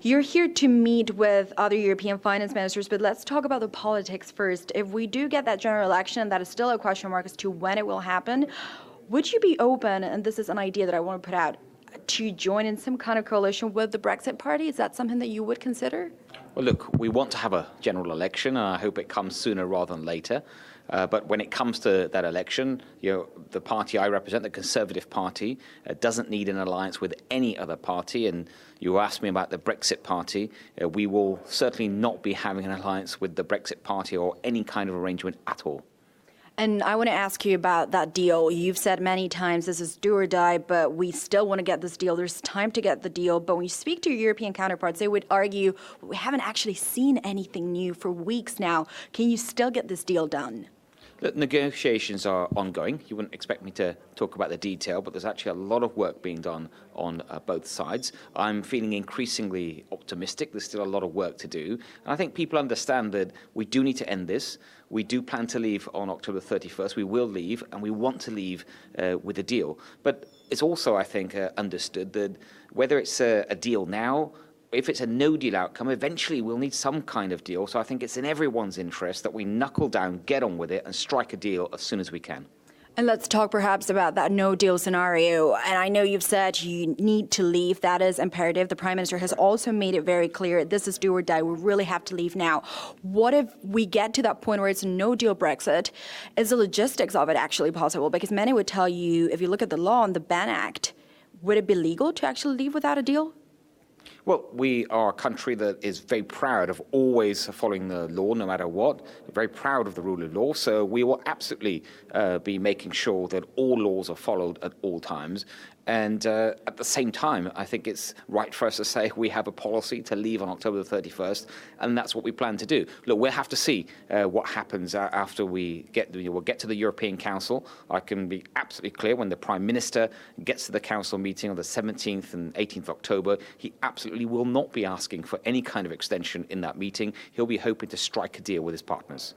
You're here to meet with other European finance ministers, but let's talk about the politics first. If we do get that general election, that is still a question mark as to when it will happen. Would you be open, and this is an idea that I want to put out, to join in some kind of coalition with the Brexit Party? Is that something that you would consider? Well, look, we want to have a general election, and I hope it comes sooner rather than later. But when it comes to that election, the party I represent, the Conservative Party, doesn't need an alliance with any other party. And you asked me about the Brexit Party. We will certainly not be having an alliance with the Brexit Party or any kind of arrangement at all. And I want to ask you about that deal. You've said many times this is do or die, but we still want to get this deal. There's time to get the deal. But when you speak to your European counterparts, they would argue, we haven't actually seen anything new for weeks now. Can you still get this deal done? The negotiations are ongoing. You wouldn't expect me to talk about the detail, but there's actually a lot of work being done on both sides. I'm feeling increasingly optimistic. There's still a lot of work to do. And I think people understand that we do need to end this. We do plan to leave on October 31st. We will leave, and we want to leave with a deal. But it's also, I think, understood that whether it's a deal now, if it's a no-deal outcome, eventually we'll need some kind of deal. So I think it's in everyone's interest that we knuckle down, get on with it, and strike a deal as soon as we can. And let's talk perhaps about that no-deal scenario. And I know you've said you need to leave. That is imperative. The Prime Minister has also made it very clear, this is do or die. We really have to leave now. What if we get to that point where it's a no-deal Brexit? Is the logistics of it actually possible? Because many would tell you, if you look at the law and the Ban Act, would it be legal to actually leave without a deal? Well, we are a country that is very proud of always following the law, no matter what. We're very proud of the rule of law, so we will absolutely be making sure that all laws are followed at all times. And at the same time, I think it's right for us to say we have a policy to leave on October the 31st, and that's what we plan to do. Look, we'll have to see what happens after we'll get to the European Council. I can be absolutely clear, when the Prime Minister gets to the Council meeting on the 17th and 18th of October, he absolutely will not be asking for any kind of extension in that meeting. He'll be hoping to strike a deal with his partners.